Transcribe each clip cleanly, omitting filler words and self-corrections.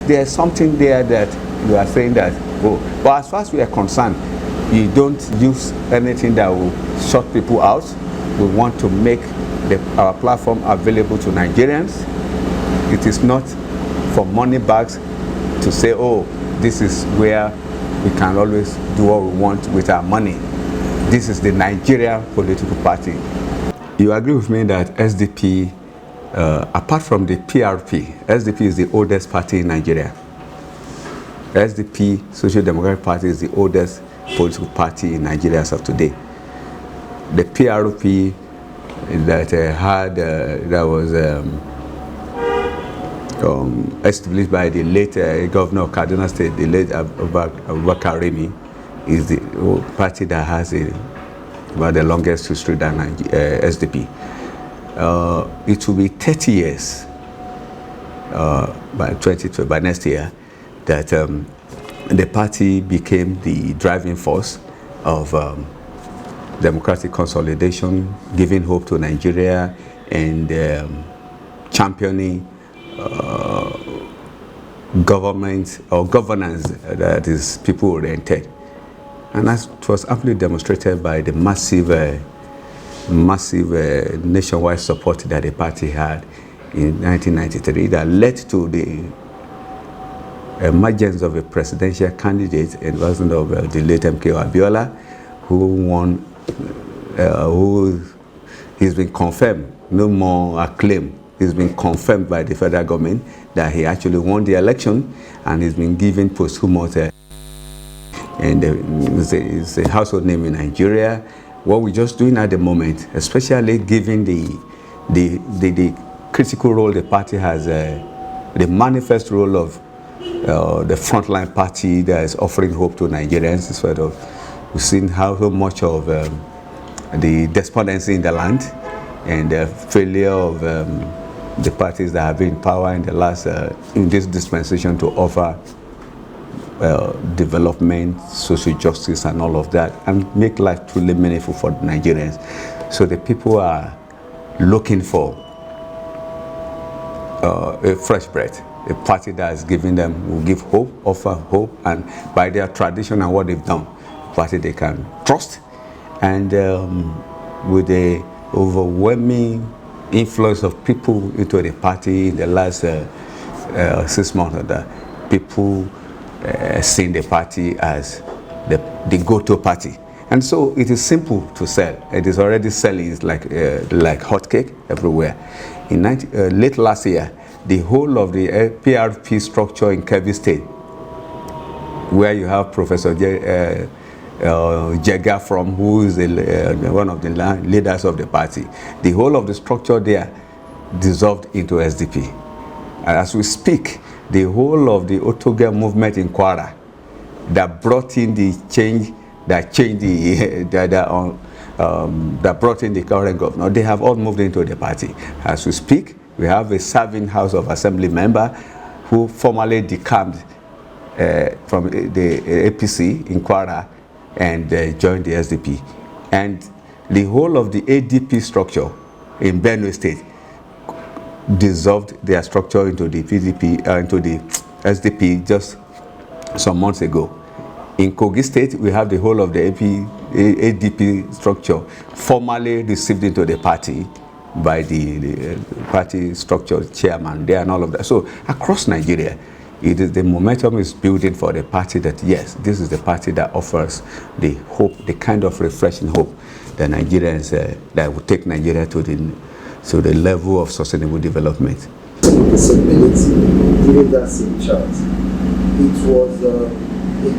There's something there that you are saying that, oh, but as far as we are concerned, you don't use anything that will shut people out. We want to make our platform available to Nigerians. It is not for money bags to say, oh, this is where we can always do what we want with our money. This is the Nigeria political party. You agree with me that SDP, apart from the PRP, SDP is the oldest party in Nigeria. SDP, Social Democratic Party, is the oldest political party in Nigeria as of today. The PRP that was established by the late governor of Kaduna State, the late Abubakar Rimi, is the party that has about the longest history than SDP. It will be 30 years by next year that the party became the driving force of democratic consolidation, giving hope to Nigeria, and championing government or governance that is people-oriented. And that was amply demonstrated by the massive nationwide support that the party had in 1993 that led to the emergence of a presidential candidate in person of the late MKO Abiola, who won, who he's been confirmed, no more acclaim. He's been confirmed by the federal government that he actually won the election, and he's been given posthumous, and it's a household name in Nigeria. What we're just doing at the moment, especially given the critical role the party has, the manifest role of the frontline party that is offering hope to Nigerians, instead of we've seen how much of the despondency in the land and the failure of the parties that have been in power in the last in this dispensation to offer development, social justice, and all of that, and make life truly meaningful for the Nigerians. So the people are looking for a fresh breath, a party that is giving them, will give hope, offer hope, and by their tradition and what they've done, a party they can trust, and with the overwhelming influence of people into the party in the last 6 months, that people seeing the party as the go-to party. And so it is simple to sell. It is already selling. It's like hotcake everywhere. In late last year, the whole of the PRP structure in Kebbi State, where you have Professor Jega from, who is one of the leaders of the party, the whole of the structure there dissolved into SDP. And as we speak, the whole of the Otoge movement in Kwara that brought in the change, that brought in the current governor, they have all moved into the party. As we speak, we have a serving House of Assembly member who formerly decamped from the APC in Kwara and joined the SDP. And the whole of the ADP structure in Benue State dissolved their structure into the PDP, into the SDP just some months ago. In Kogi State, we have the whole of the ADP structure formerly received into the party by the party structure chairman there and all of that. So across Nigeria, the momentum is building for the party that, yes, this is the party that offers the hope, the kind of refreshing hope that Nigerians, that will take Nigeria to the level of sustainable development. Possibility, given that same chance, it was a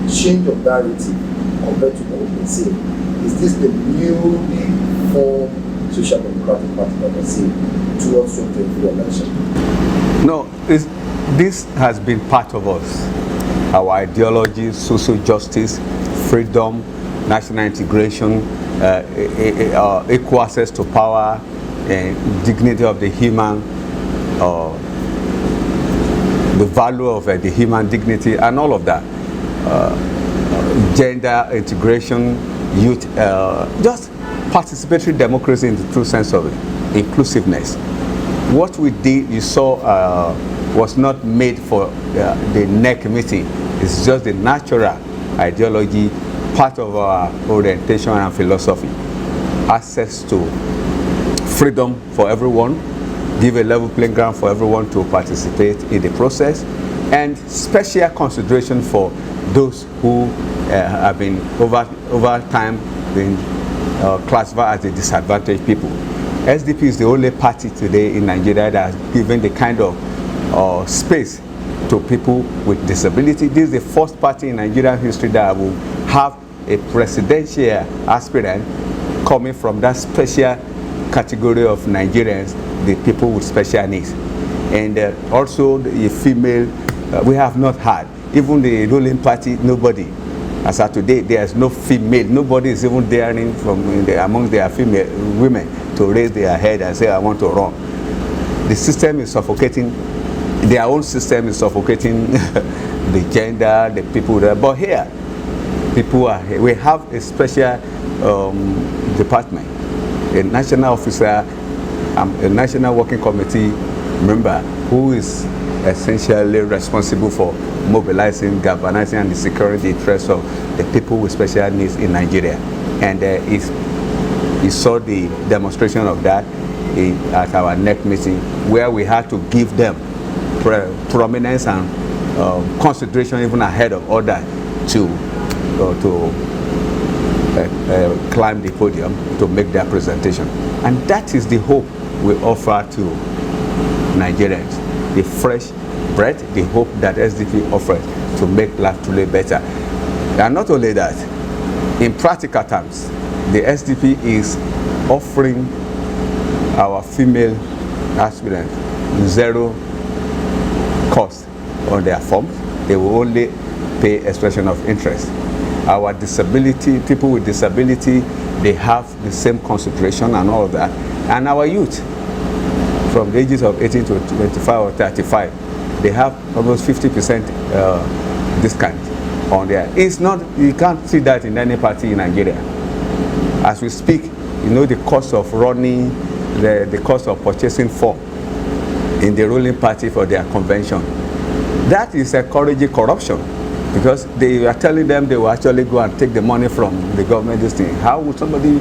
change of narrative compared to what we've been seeing. Is this the new form Social Democratic Party that we're seeing towards 2023 election? No, this has been part of us. Our ideology, social justice, freedom, national integration, equal access to power, dignity of the human, the value of the human dignity, and all of that. Gender integration, youth, just participatory democracy in the true sense of it, inclusiveness. What we did, you saw was not made for the NEC meeting. It's just the natural ideology, part of our orientation and philosophy. Access to freedom for everyone, give a level playing ground for everyone to participate in the process, and special consideration for those who have been over time been classified as the disadvantaged people. SDP is the only party today in Nigeria that has given the kind of space to people with disability. This is the first party in Nigerian history that will have a presidential aspirant coming from that special category of Nigerians, the people with special needs. And also the female, we have not had. Even the ruling party, nobody. As of today, there is no female. Nobody is even daring among their female women to raise their head and say, I want to run. The system is suffocating. Their own system is suffocating the gender, the people there. But here, people are here. We have a special department, a national officer, a national working committee member who is essentially responsible for mobilizing, galvanizing, and the security interests of the people with special needs in Nigeria. And he saw the demonstration of that at our NEC meeting, where we had to give them prominence and consideration even ahead of others to climb the podium to make their presentation. And that is the hope we offer to Nigerians. The fresh breath, the hope that SDP offers to make life truly better. And not only that, in practical terms, the SDP is offering our female aspirants zero cost on their forms. They will only pay expression of interest. Our disability, people with disability, they have the same consideration and all of that. And our youth, from the ages of 18 to 25 or 35, they have almost 50% discount on there. It's not, you can't see that in any party in Nigeria. As we speak, you know, the cost of running, the cost of purchasing form in the ruling party for their convention. That is encouraging corruption, because they are telling them they will actually go and take the money from the government this thing. How would somebody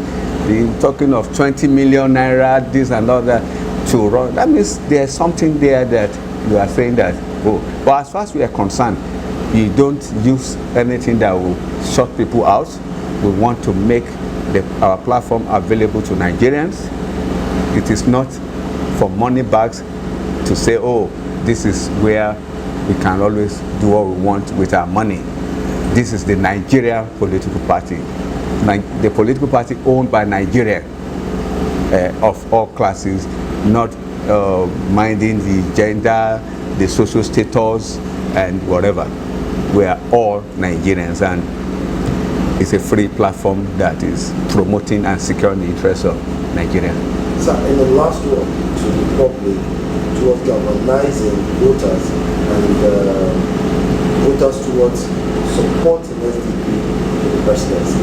be talking of 20 million naira, this and all that, to run? That means there's something there that you are saying that, oh, but as far as we are concerned, you don't use anything that will shut people out. We want to make our platform available to Nigerians. It is not for money bags to say, oh, this is where we can always do what we want with our money. This is the Nigerian political party. The political party owned by Nigeria of all classes, not minding the gender, the social status, and whatever. We are all Nigerians, and it's a free platform that is promoting and securing the interests of Nigeria. Sir, in the last one to the public, towards galvanizing voters and voters towards supporting SDP in the presidency.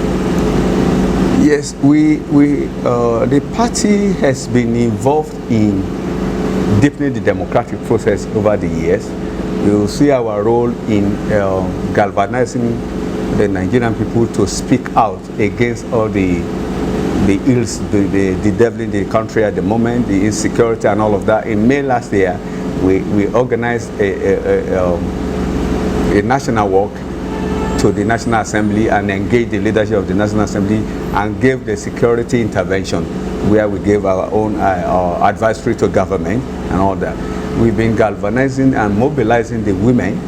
Yes, the party has been involved in deepening the democratic process over the years. You will see our role in galvanizing the Nigerian people to speak out against all the ills, the devil in the country at the moment, the insecurity and all of that. In May last year, we organized a national walk to the National Assembly and engaged the leadership of the National Assembly and gave the security intervention, where we gave our own advisory to government and all that. We've been galvanizing and mobilizing the women.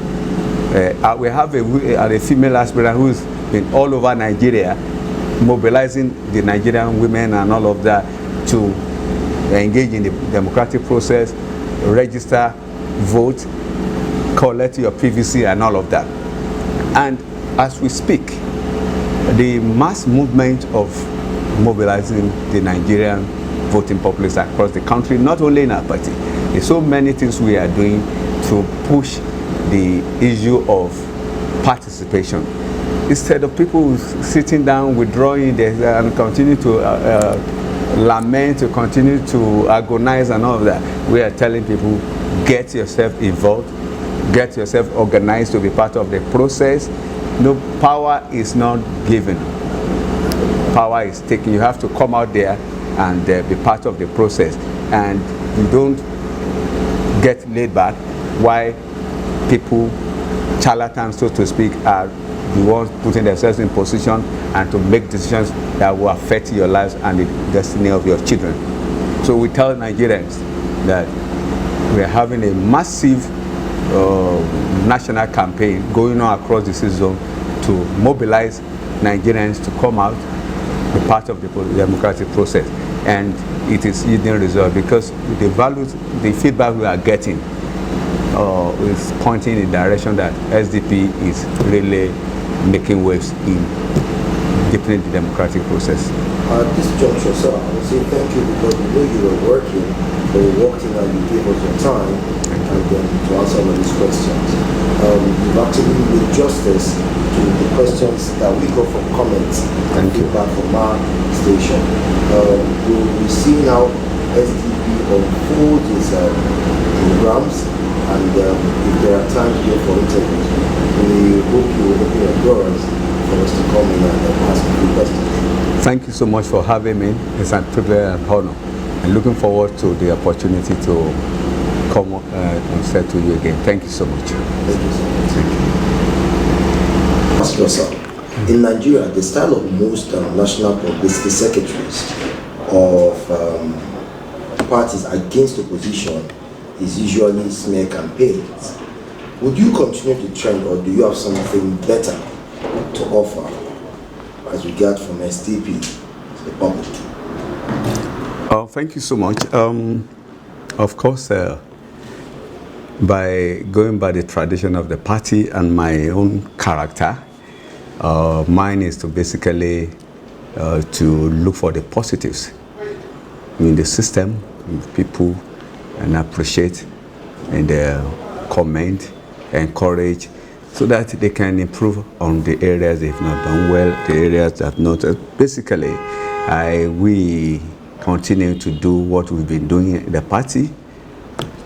We have a female aspirant who's been all over Nigeria, mobilizing the Nigerian women and all of that to engage in the democratic process, register, vote, collect your PVC and all of that. And as we speak, the mass movement of mobilizing the Nigerian voting populace across the country, not only in our party, there's so many things we are doing to push the issue of participation. Instead of people sitting down, withdrawing and continue to lament, to continue to agonize and all of that, we are telling people get yourself involved, get yourself organized to be part of the process. No, power is not given. Power is taken. You have to come out there and be part of the process. And you don't get laid back while people, charlatans so to speak, are the ones putting themselves in position and to make decisions that will affect your lives and the destiny of your children. So we tell Nigerians that we are having a massive national campaign going on across the season to mobilize Nigerians to come out, be part of the democratic process. And it is yielding results because the values, the feedback we are getting is pointing in the direction that SDP is really making waves in deepening the democratic process. At this juncture, sir, I would say thank you because we know you were working, but you walked in and you gave us your time and then to answer all of these questions. You've actually made justice to the questions that we got from comments and feedback from our station. We will be seeing how SDP unfolds its programs, and if there are times here for interviews, we hope you will open your doors for us to come in and ask a few questions. Thank you so much for having me. It's a privilege and honor. And looking forward to the opportunity to come and say to you again. Thank you so much. Thank you so much. Thank you. Ask yourself, in Nigeria, the style of most national publicity secretaries of parties against opposition is usually smear campaigns. Would you continue the trend, or do you have something better to offer as regards from SDP to the public? Thank you so much. Of course, by going by the tradition of the party and my own character, mine is to basically to look for the positives in the system, in people, and appreciate and comment, encourage, so that they can improve on the areas they've not done well, the areas that have not. Basically, we continue to do what we've been doing in the party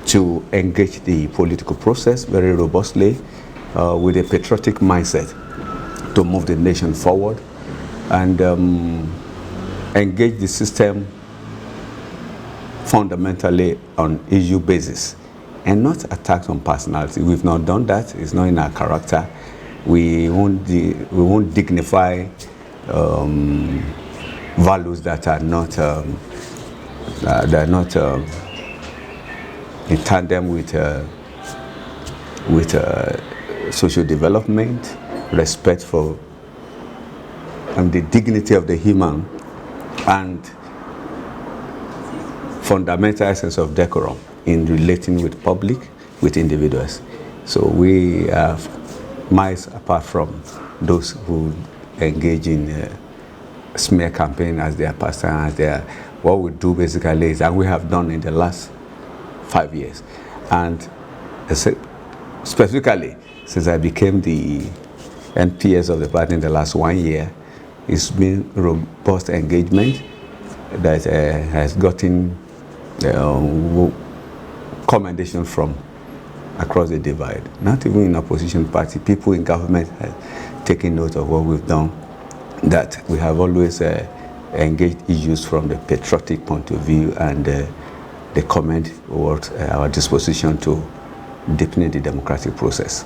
to engage the political process very robustly with a patriotic mindset to move the nation forward and engage the system fundamentally on issue basis and not attacks on personality. We've not done that. It's not in our character. We won't dignify values that are not in tandem with social development, respect for the dignity of the human, and fundamental essence of decorum in relating with public, with individuals. So we are miles apart from those who engage in smear campaign as their pastor, as their, what we do basically is, and we have done in the last 5 years. And specifically, since I became the NPS of the party in the last 1 year, it's been robust engagement that has gotten commendation from across the divide. Not even in opposition party, people in government have taken note of what we've done, that we have always engaged issues from the patriotic point of view, and they comment what our disposition to deepening the democratic process.